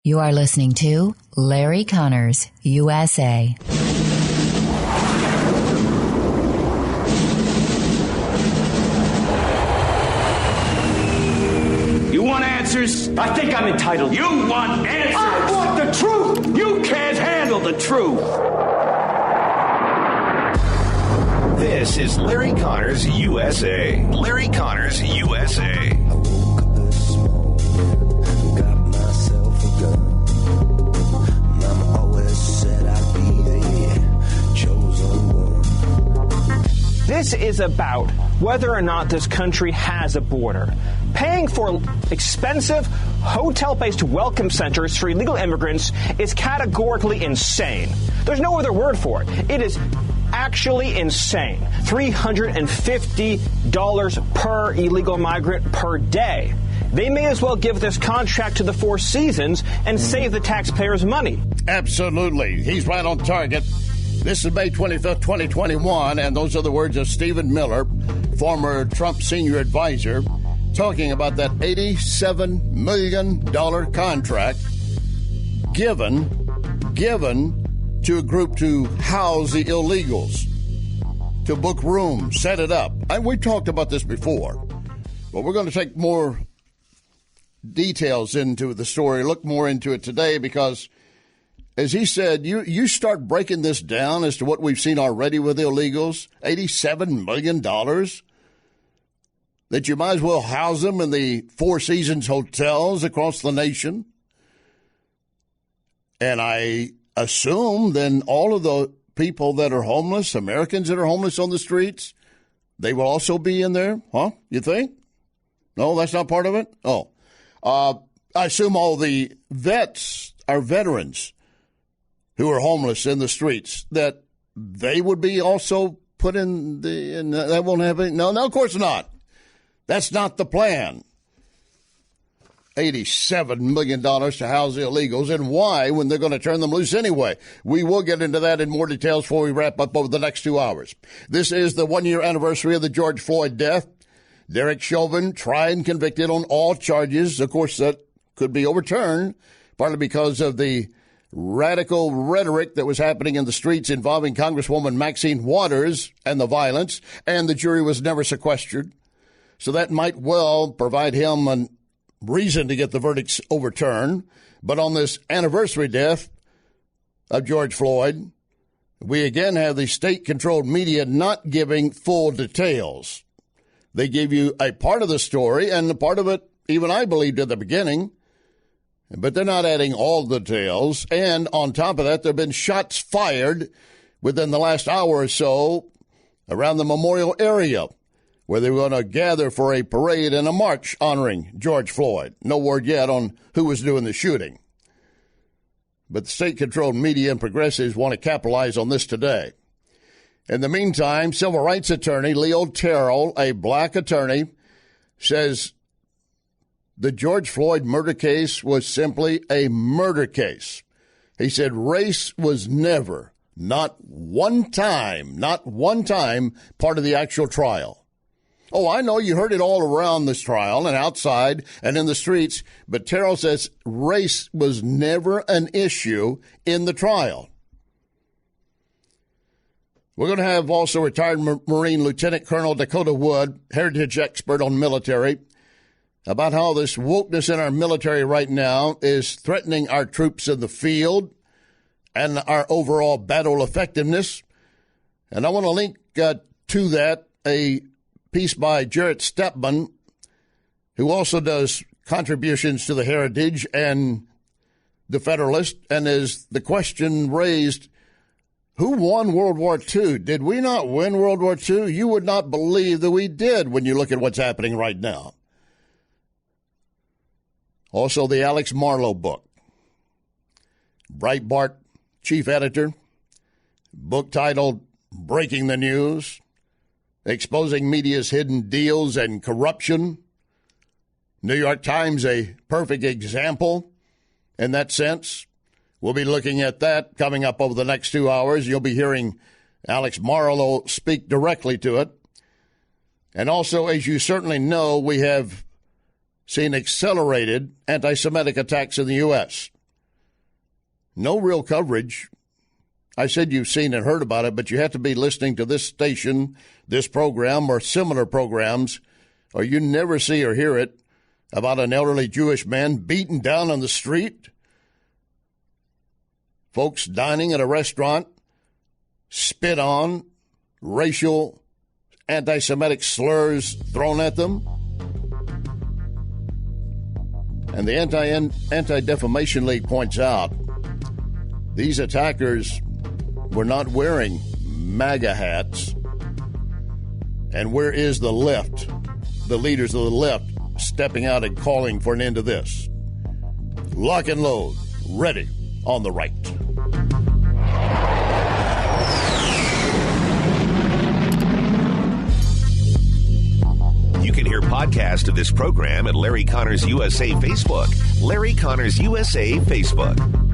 You are listening to Larry Conners, USA. You want answers? I think I'm entitled. You want answers? I want the truth! You can't handle the truth. This is Larry Conners USA. Larry Conners USA. This is about whether or not this country has a border. Paying for expensive hotel-based welcome centers for illegal immigrants is categorically insane. There's no other word for it. It is actually insane. $350 per illegal migrant per day. They may as well give this contract to the Four Seasons and save the taxpayers money. Absolutely. He's right on target. This is May 25th, 2021, and those are the words of Stephen Miller, former Trump senior advisor, talking about that $87 million contract given to a group to house the illegals, to book rooms, set it up. And we talked about this before, but we're going to take more details into the story, look more into it today, because as he said, you start breaking this down as to what we've seen already with illegals, $87 million, that you might as well house them in the Four Seasons hotels across the nation. And I assume then all of the people that are homeless, Americans that are homeless on the streets, they will also be in there, huh? You think? No, that's not part of it? Oh. I assume all the vets are veterans who are homeless in the streets, that they would be also put in that won't have any. No, of course not. That's not the plan. $87 million to house the illegals, and why when they're going to turn them loose anyway. We will get into that in more details before we wrap up over the next 2 hours. This is the one-year anniversary of the George Floyd death. Derek Chauvin tried and convicted on all charges. Of course, that could be overturned, partly because of the radical rhetoric that was happening in the streets involving Congresswoman Maxine Waters and the violence, and the jury was never sequestered. So that might well provide him a reason to get the verdicts overturned. But on this anniversary death of George Floyd, we again have the state-controlled media not giving full details. They give you a part of the story, and a part of it even I believed at the beginning, but they're not adding all the details. And on top of that, there have been shots fired within the last hour or so around the memorial area where they were going to gather for a parade and a march honoring George Floyd. No word yet on who was doing the shooting. But the state-controlled media and progressives want to capitalize on this today. In the meantime, civil rights attorney Leo Terrell, a black attorney, says the George Floyd murder case was simply a murder case. He said race was never, not one time, part of the actual trial. Oh, I know you heard it all around this trial and outside and in the streets, but Terrell says race was never an issue in the trial. We're going to have also retired Marine Lieutenant Colonel Dakota Wood, heritage expert on military, about how this wokeness in our military right now is threatening our troops in the field and our overall battle effectiveness. And I want to link to that a piece by Jarrett Stepman, who also does contributions to the Heritage and the Federalist, and is the question raised, who won World War II? Did we not win World War II? You would not believe that we did when you look at what's happening right now. Also, the Alex Marlowe book. Breitbart chief editor. Book titled Breaking the News. Exposing media's hidden deals and corruption. New York Times, a perfect example in that sense. We'll be looking at that coming up over the next 2 hours. You'll be hearing Alex Marlowe speak directly to it. And also, as you certainly know, we have seen accelerated anti-Semitic attacks in the U.S. No real coverage. I said you've seen and heard about it, but you have to be listening to this station, this program, or similar programs, or you never see or hear it about an elderly Jewish man beaten down on the street, folks dining at a restaurant, spit on, racial, anti-Semitic slurs thrown at them. And the Anti-Defamation League points out these attackers were not wearing MAGA hats. And where is the left, the leaders of the left, stepping out and calling for an end to this? Lock and load, ready on the right. You can hear podcast of this program at Larry Connors USA Facebook. Larry Connors USA Facebook.